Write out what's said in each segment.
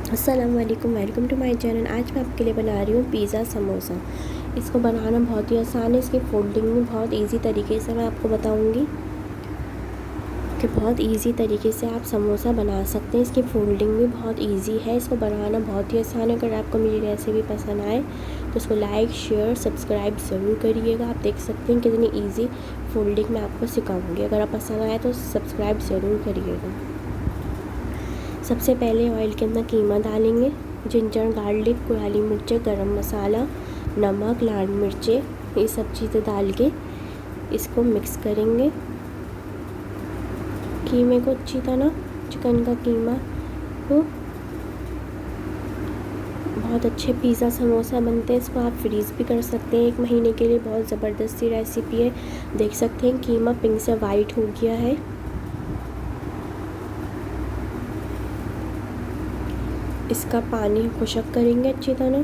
अस्सलाम वालेकुम, welcome to my channel. आज मैं आपके लिए बना रही हूँ पिज़्ज़ा समोसा। इसको बनाना बहुत ही आसान है। इसकी फोल्डिंग भी बहुत इजी तरीके से मैं आपको बताऊँगी कि बहुत इजी तरीके से आप समोसा बना सकते हैं। इसकी फोल्डिंग भी बहुत इजी है। इसको बनाना बहुत ही आसान है। अगर आपको मेरी रेसिपी पसंद आए तो इसको लाइक, शेयर, सब्सक्राइब ज़रूर करिएगा। आप देख सकते हैं कितनी ईजी फोल्डिंग मैं आपको सिखाऊँगी। अगर आप पसंद आए तो सब्सक्राइब ज़रूर करिएगा। सबसे पहले ऑयल के अंदर कीमा डालेंगे, जिंजर गार्लिक, काली मिर्चें, गरम मसाला, नमक, लाल मिर्चें, ये सब चीज़ें डाल के इसको मिक्स करेंगे। कीमे को अच्छी तरह, चिकन का कीमा को बहुत अच्छे पिज़्ज़ा समोसा बनते हैं। इसको आप फ्रीज़ भी कर सकते हैं 1 महीने के लिए। बहुत ज़बरदस्ती रेसिपी है। देख सकते हैं कीमा पिंक से वाइट हो गया है। इसका पानी खुशक करेंगे अच्छी तरह।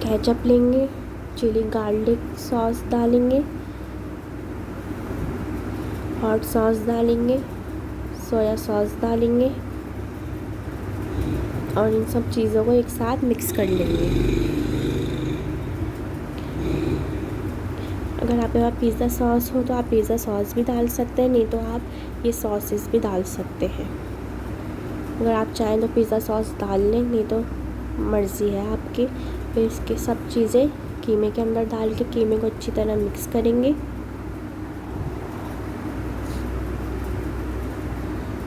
केचप लेंगे, चिली गार्लिक सॉस डालेंगे, हॉट सॉस डालेंगे, सोया सॉस डालेंगे और इन सब चीज़ों को एक साथ मिक्स कर लेंगे। अगर आपके पास पिज़्ज़ा सॉस हो तो आप पिज़्ज़ा सॉस भी डाल सकते हैं, नहीं तो आप ये सॉसेस भी डाल सकते हैं। अगर आप चाहें तो पिज़्ज़ा सॉस डाल लें, नहीं तो मर्ज़ी है आपकी। फिर इसके सब चीज़ें कीमे के अंदर डाल के कीमे को अच्छी तरह मिक्स करेंगे।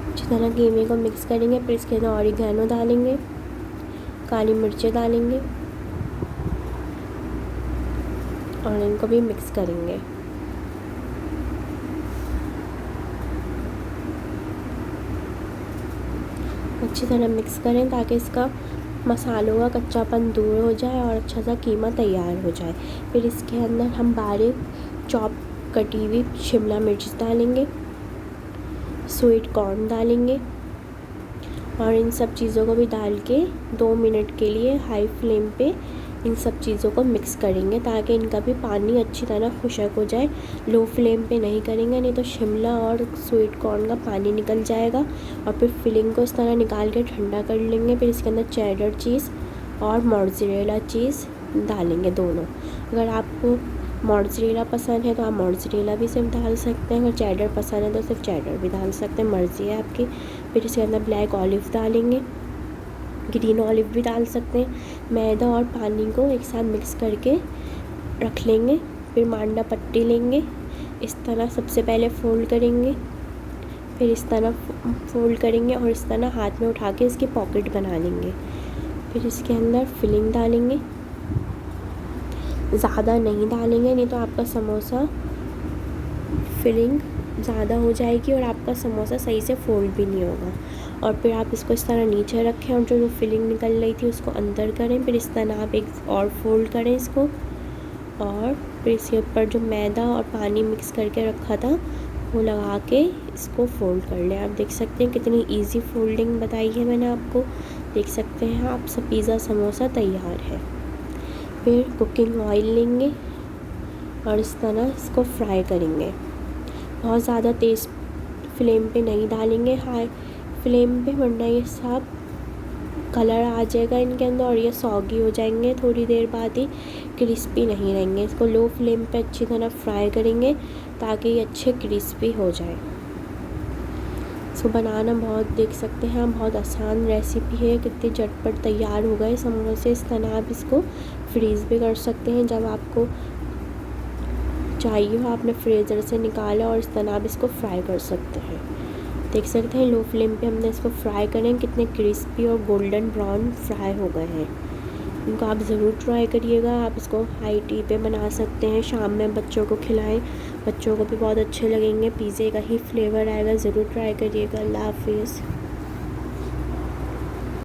अच्छी तरह कीमे को मिक्स करेंगे। फिर इसके अंदर ऑरिगेनो डालेंगे, काली मिर्चें डालेंगे और इनको भी मिक्स करेंगे। अच्छी तरह मिक्स करें ताकि इसका मसालों का कच्चापन दूर हो जाए और अच्छा सा कीमा तैयार हो जाए। फिर इसके अंदर हम बारीक चॉप कटी हुई शिमला मिर्च डालेंगे, स्वीट कॉर्न डालेंगे और इन सब चीज़ों को भी डाल के 2 मिनट के लिए हाई फ्लेम पे इन सब चीज़ों को मिक्स करेंगे ताकि इनका भी पानी अच्छी तरह खुशक हो जाए। लो फ्लेम पे नहीं करेंगे, नहीं तो शिमला और स्वीट कॉर्न का पानी निकल जाएगा। और फिर फिलिंग को इस तरह निकाल के ठंडा कर लेंगे। फिर इसके अंदर चेडर चीज़ और मोज़रेला चीज़ डालेंगे दोनों। अगर आपको मोज़रेला पसंद है तो आप मोज़रेला भी सिर्फ डाल सकते हैं। अगर चेडर पसंद है तो सिर्फ चेडर भी डाल सकते हैं, मर्ज़ी है आपकी। फिर इसके अंदर ब्लैक ऑलिव डालेंगे, ग्रीन ऑलिव भी डाल सकते हैं। मैदा और पानी को एक साथ मिक्स करके रख लेंगे। फिर मांडा पट्टी लेंगे, इस तरह सबसे पहले फ़ोल्ड करेंगे, फिर इस तरह फ़ोल्ड करेंगे और इस तरह हाथ में उठा के इसकी पॉकेट बना लेंगे। फिर इसके अंदर फिलिंग डालेंगे, ज़्यादा नहीं डालेंगे, नहीं तो आपका समोसा फिलिंग ज़्यादा हो जाएगी और आपका समोसा सही से फोल्ड भी नहीं होगा। और फिर आप इसको इस तरह नीचे रखें और जो फिलिंग निकल रही थी उसको अंदर करें। फिर इस तरह आप एक और फोल्ड करें इसको और फिर इसके ऊपर जो मैदा और पानी मिक्स करके रखा था वो लगा के इसको फोल्ड कर लें। आप देख सकते हैं कितनी इजी फोल्डिंग बताई है मैंने आपको। देख सकते हैं आप सब पिज़्ज़ा समोसा तैयार है। फिर कुकिंग ऑयल लेंगे और इस तरह इसको फ्राई करेंगे। बहुत ज़्यादा तेज़ फ्लेम पे नहीं डालेंगे, हाई फ्लेम पे, वरना ये सब कलर आ जाएगा इनके अंदर और ये सॉगी हो जाएंगे थोड़ी देर बाद ही, क्रिस्पी नहीं रहेंगे। इसको लो फ्लेम पे अच्छी तरह फ्राई करेंगे ताकि ये अच्छे क्रिस्पी हो जाए। इसको बनाना बहुत, देख सकते हैं आप, बहुत आसान रेसिपी है। कितने झटपट तैयार हो गए समोसे। इस तरह आप इसको फ्रीज़ भी कर सकते हैं। जब आपको चाहिए हो आपने फ्रीज़र से निकाला और इस तरह आप इसको फ्राई कर सकते हैं। देख सकते हैं लो फ्लेम पे हमने इसको फ्राई करें, कितने क्रिस्पी और गोल्डन ब्राउन फ्राई हो गए हैं। इनको आप ज़रूर ट्राई करिएगा। आप इसको हाई टी पे बना सकते हैं, शाम में बच्चों को खिलाएं, बच्चों को भी बहुत अच्छे लगेंगे। पिज़्ज़े का ही फ्लेवर आएगा। ज़रूर ट्राई करिएगा। अल्लाह हाफिज़।